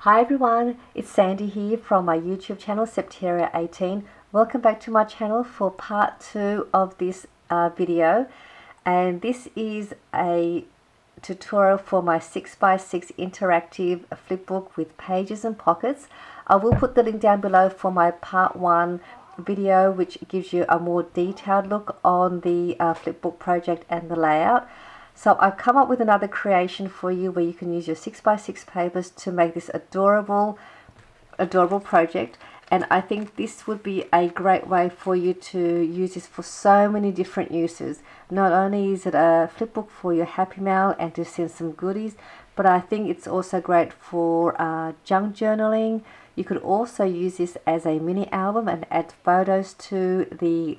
Hi everyone, it's Sandy here from my YouTube channel Septeria 18. Welcome back to my channel for part 2 of this video, and this is a tutorial for my 6x6 interactive flipbook with pages and pockets. I will put the link down below for my part 1 video, which gives you a more detailed look on the flipbook project and the layout. So I've come up with another creation for you where you can use your 6x6 papers to make this adorable project, and I think this would be a great way for you to use this for so many different uses. Not only is it a flipbook for your Happy Mail and to send some goodies, but I think it's also great for junk journaling. You could also use this as a mini album and add photos to the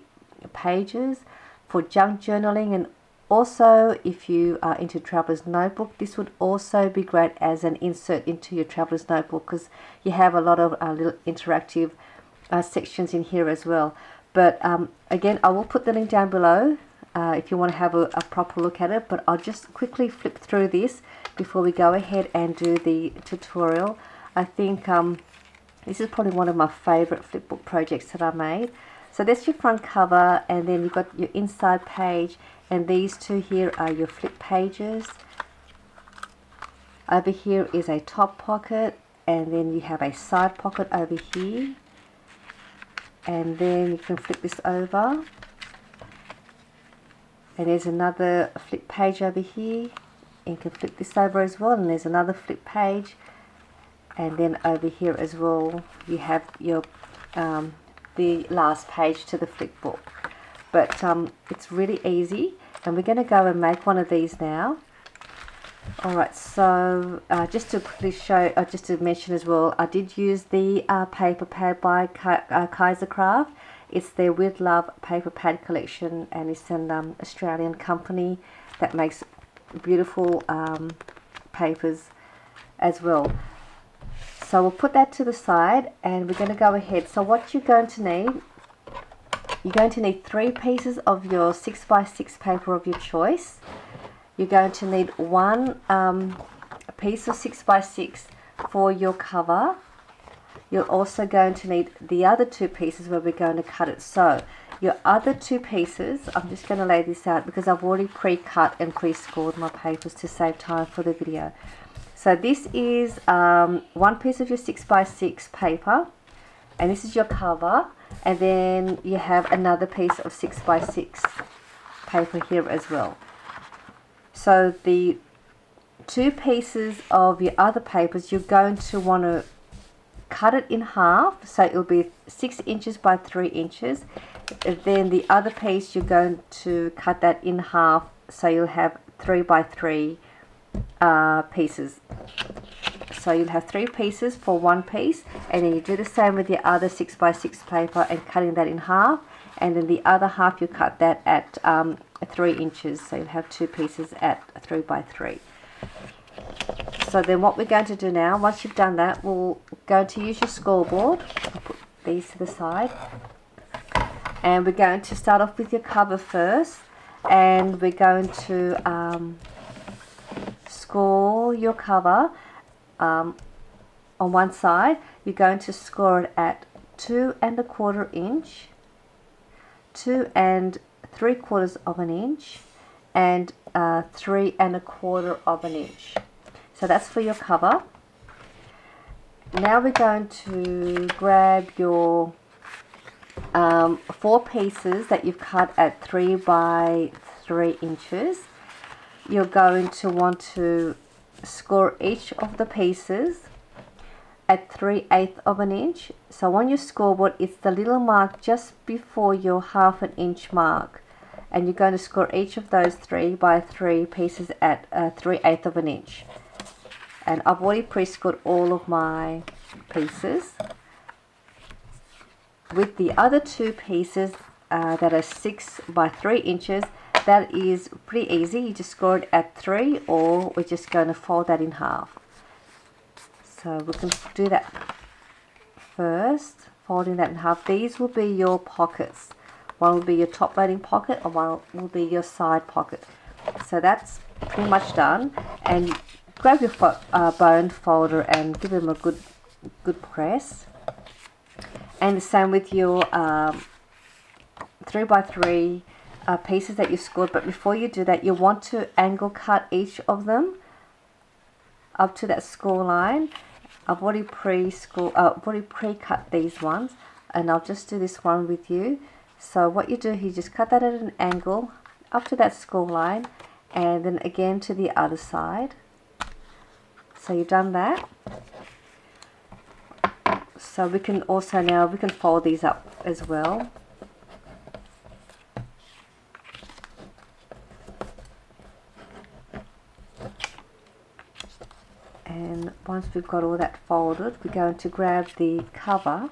pages for junk journaling. And also, if you are into Traveler's Notebook, this would also be great as an insert into your Traveler's Notebook, because you have a lot of little interactive sections in here as well. But again, I will put the link down below if you want to have a proper look at it. But I'll just quickly flip through this before we go ahead and do the tutorial. I think this is probably one of my favorite flipbook projects that I made. So that's your front cover, and then you've got your inside page, and these two here are your flip pages. Over here is a top pocket, and then you have a side pocket over here, and then you can flip this over, and there's another flip page over here, and you can flip this over as well, and there's another flip page, and then over here as well you have your the last page to the flip book. But it's really easy, and we're going to go and make one of these now. Alright, so just to quickly show, just to mention as well, I did use the paper pad by Kaisercraft. It's their With Love paper pad collection, and it's an Australian company that makes beautiful papers as well. So we'll put that to the side, and we're going to go ahead. So what you're going to need, you're going to need 3 pieces of your 6x6 paper of your choice. You're going to need one piece of 6x6 for your cover. You're also going to need the other 2 pieces where we're going to cut it. So your other 2 pieces, I'm just going to lay this out because I've already pre-cut and pre-scored my papers to save time for the video. So this is one piece of your 6x6 paper, and this is your cover, and then you have another piece of 6x6 paper here as well. So the 2 pieces of your other papers, you're going to want to cut it in half, so it'll be 6 inches by 3 inches. And then the other piece, you're going to cut that in half, so you'll have 3 by 3 pieces. So you'll have 3 pieces for one piece, and then you do the same with your other 6x6 paper and cutting that in half, and then the other half you cut that at 3 inches, so you'll have 2 pieces at 3 by 3. So then what we're going to do now, once you've done that, we're going to use your scoreboard. I'll put these to the side, and we're going to start off with your cover first, and we're going to score your cover on one side. You're going to score it at 2 1/4 inch, 2 3/4 of an inch, and 3 1/4 of an inch. So that's for your cover. Now we're going to grab your 4 pieces that you've cut at 3 by 3 inches. You're going to want to score each of the pieces at 3/8 of an inch. So on your scoreboard, it's the little mark just before your 1/2 inch mark, and you're going to score each of those 3 by 3 pieces at 3/8 of an inch. And I've already pre-scored all of my pieces. With the other 2 pieces that are 6 by 3 inches, that is pretty easy. You just score it at 3, or we're just going to fold that in half. So we can do that first, folding that in half. These will be your pockets. One will be your top loading pocket, and one will be your side pocket. So that's pretty much done, and grab your bone folder and give them a good press. And the same with your 3x3 pieces that you scored. But before you do that, you want to angle cut each of them up to that score line. I've already pre-cut these ones, and I'll just do this one with you. So what you do here, just cut that at an angle up to that score line, and then again to the other side. So you've done that. So we can also now fold these up as well. And once we've got all that folded, we're going to grab the cover.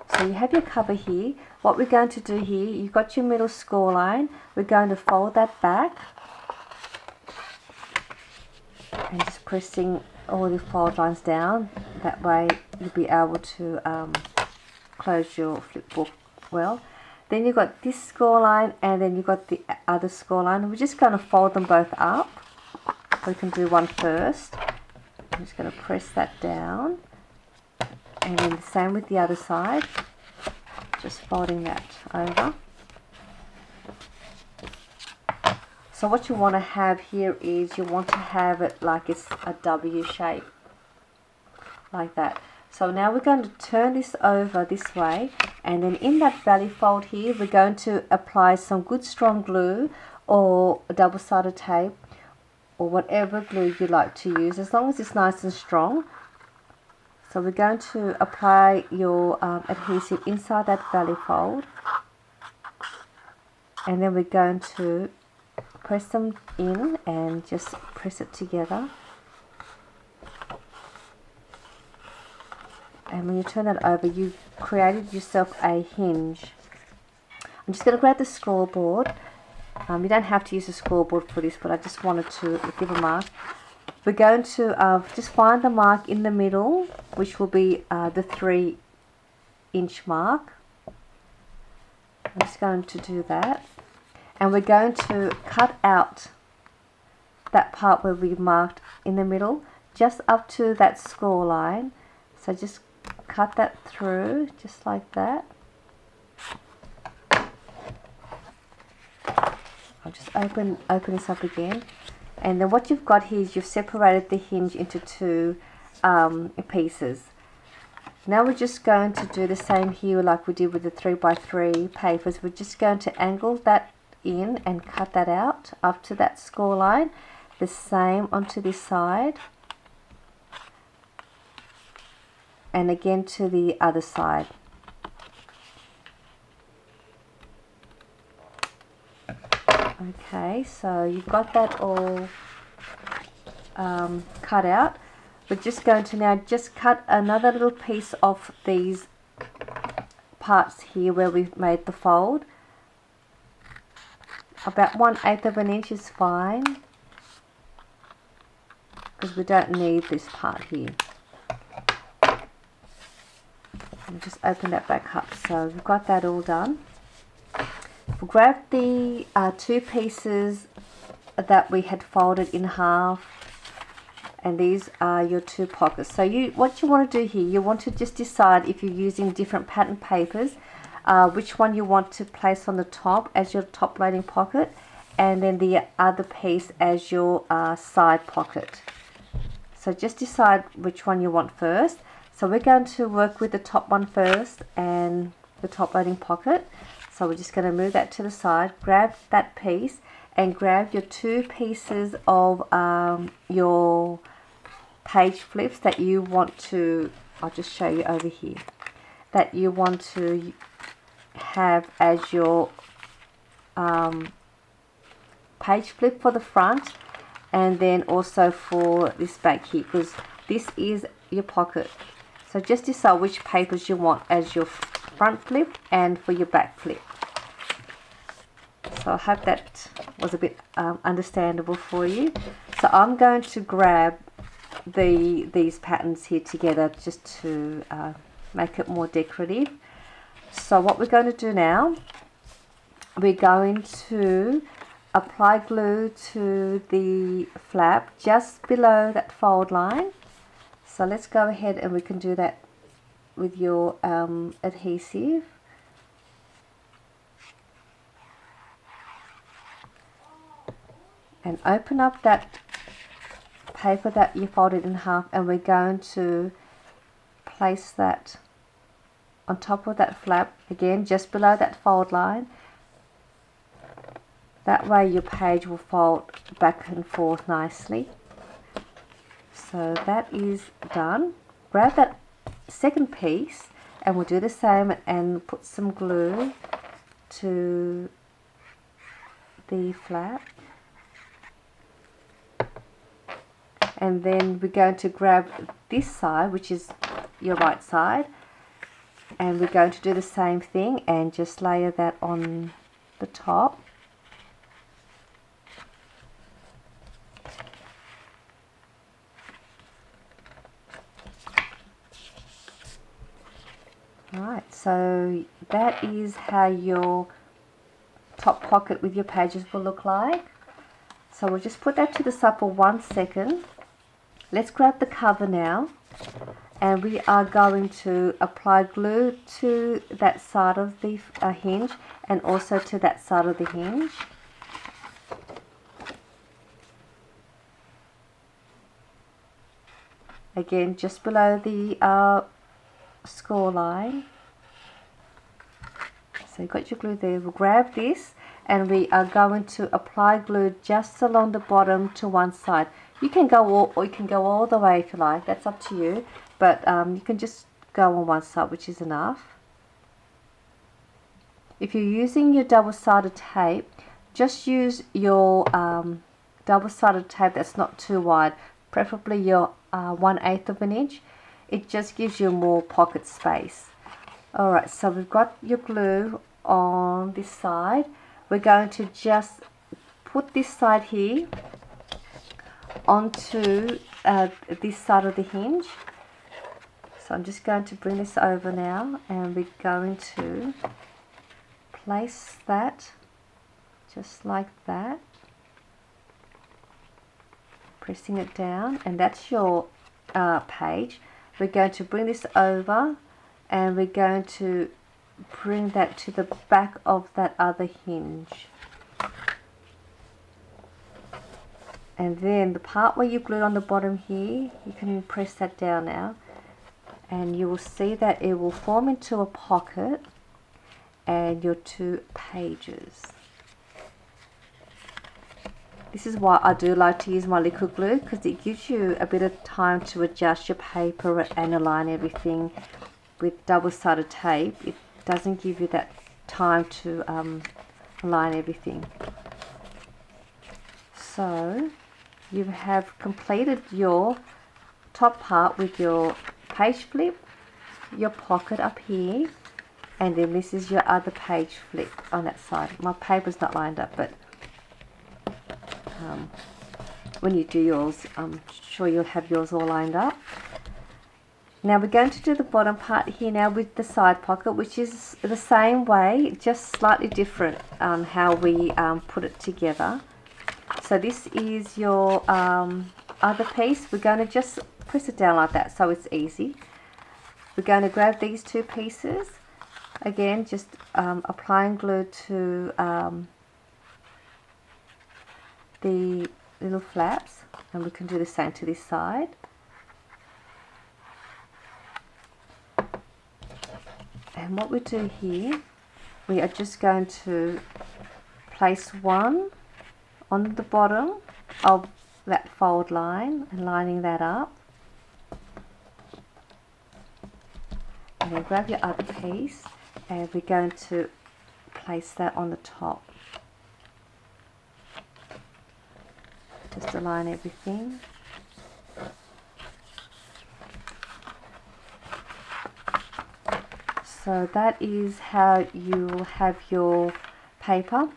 So you have your cover here. What we're going to do here, you've got your middle score line. We're going to fold that back. And just pressing all the fold lines down. That way you'll be able to close your flip book well. Then you've got this score line, and then you've got the other score line. We're just going to fold them both up. We can do one first. I'm just going to press that down. And then the same with the other side. Just folding that over. So what you want to have here is you want to have it like it's a W shape. Like that. So now we're going to turn this over this way, and then in that valley fold here, we're going to apply some good strong glue or a double-sided tape or whatever glue you like to use, as long as it's nice and strong. So we're going to apply your adhesive inside that valley fold, and then we're going to press them in and just press it together. And when you turn that over, you've created yourself a hinge. I'm just going to grab the scoreboard. You don't have to use a scoreboard for this, but I just wanted to give a mark. We're going to just find the mark in the middle, which will be the 3-inch mark. I'm just going to do that. And we're going to cut out that part where we marked in the middle, just up to that score line. So just cut that through, just like that. I'll just open this up again. And then what you've got here is you've separated the hinge into two pieces. Now we're just going to do the same here like we did with the 3x3 papers. We're just going to angle that in and cut that out up to that score line. The same onto this side. And again to the other side. Okay, so you've got that all cut out. We're just going to now just cut another little piece of these parts here where we've made the fold. About 1/8 of an inch is fine, because we don't need this part here. And just open that back up. So we've got that all done. We'll grab the two pieces that we had folded in half, and these are your two pockets. So what you want to do here, you want to just decide, if you're using different pattern papers, which one you want to place on the top as your top loading pocket, and then the other piece as your side pocket. So just decide which one you want first. So we're going to work with the top one first and the top loading pocket. So we're just going to move that to the side, grab that piece, and grab your two pieces of your page flips that you want to, I'll just show you over here, that you want to have as your page flip for the front, and then also for this back here, because this is your pocket. So just decide which papers you want as your front flip and for your back flip. So I hope that was a bit understandable for you. So I'm going to grab these patterns here together just to make it more decorative. So what we're going to do now, we're going to apply glue to the flap just below that fold line. So let's go ahead and we can do that with your adhesive. And open up that paper that you folded in half, and we're going to place that on top of that flap, again just below that fold line. That way your page will fold back and forth nicely. So that is done. Grab that second piece and we'll do the same and put some glue to the flap. And then we're going to grab this side, which is your right side, and we're going to do the same thing and just layer that on the top. Alright, so that is how your top pocket with your pages will look like. So we'll just put that to the side for 1 second. Let's grab the cover now, and we are going to apply glue to that side of the hinge and also to that side of the hinge. Again, just below the score line. So you've got your glue there. We'll grab this and we are going to apply glue just along the bottom to one side. You can go all the way if you like, that's up to you, but you can just go on one side, which is enough. If you're using your double-sided tape, just use your double-sided tape that's not too wide, preferably your 1/8 of an inch. It just gives you more pocket space. Alright, so we've got your glue on this side. We're going to just put this side here onto this side of the hinge. So I'm just going to bring this over now, and we're going to place that just like that, pressing it down, and that's your page. We're going to bring this over and we're going to bring that to the back of that other hinge. And then the part where you glued on the bottom here, you can press that down now, and you will see that it will form into a pocket and your two pages. This is why I do like to use my liquid glue, because it gives you a bit of time to adjust your paper and align everything. With double-sided tape, it doesn't give you that time to align everything. So you have completed your top part with your page flip, your pocket up here, and then this is your other page flip on that side. My paper's not lined up, but when you do yours, I'm sure you'll have yours all lined up. Now we're going to do the bottom part here now with the side pocket, which is the same way, just slightly different how we put it together. So this is your other piece. We're going to just press it down like that so it's easy. We're going to grab these two pieces, again just applying glue to the little flaps, and we can do the same to this side. And what we do here, we are just going to place one on the bottom of that fold line and lining that up. And then grab your other piece and we're going to place that on the top. Just align everything. So that is how you will have your paper.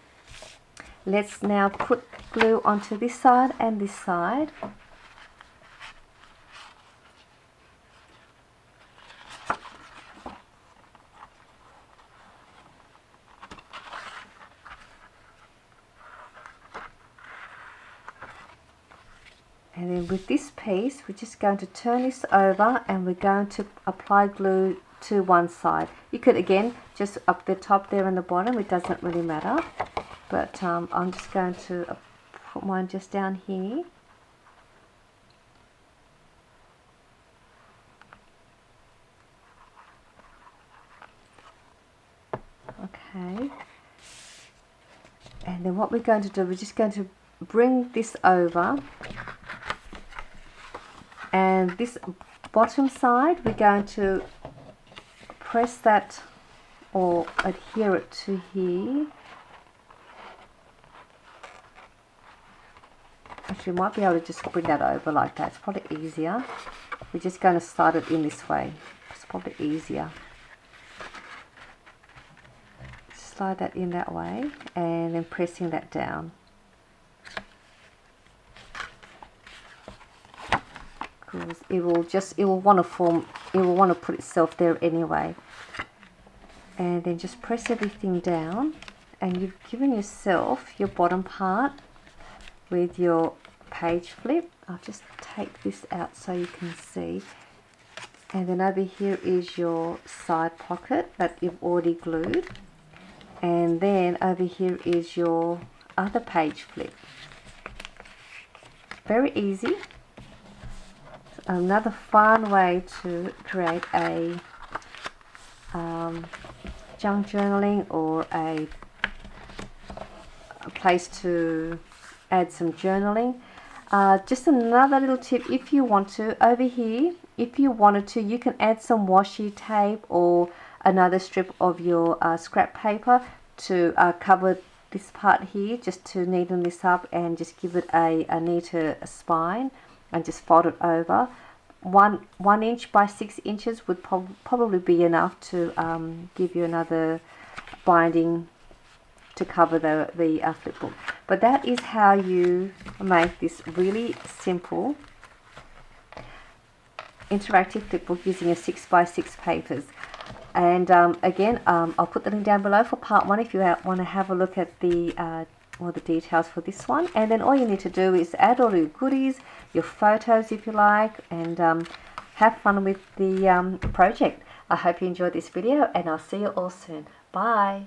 Let's now put glue onto this side and this side. And then with this piece, we're just going to turn this over and we're going to apply glue to one side. You could again just up the top there and the bottom, it doesn't really matter, but I'm just going to put mine just down here. Okay, and then what we're going to do, we're just going to bring this over, and this bottom side we're going to press that or adhere it to here. Actually, might be able to just bring that over like that. It's probably easier. We're just going to slide it in this way. It's probably easier. Slide that in that way and then pressing that down. Because it will want to put itself there anyway. And then just press everything down, and you've given yourself your bottom part with your page flip. I'll just take this out so you can see. And then over here is your side pocket that you've already glued. And then over here is your other page flip. Very easy. Another fun way to create a junk journaling or a place to add some journaling. Just another little tip, if you want to, over here, if you wanted to, you can add some washi tape or another strip of your scrap paper to cover this part here, just to neaten this up and just give it a neater spine, and just fold it over. 1 inch by 6 inches would probably be enough to give you another binding to cover the flipbook. But that is how you make this really simple interactive flipbook using a 6 by 6 papers. And again, I'll put the link down below for part 1 if you want to have a look at the all the details for this one. And then all you need to do is add all your goodies, your photos if you like, and have fun with the project. I hope you enjoyed this video, and I'll see you all soon. Bye.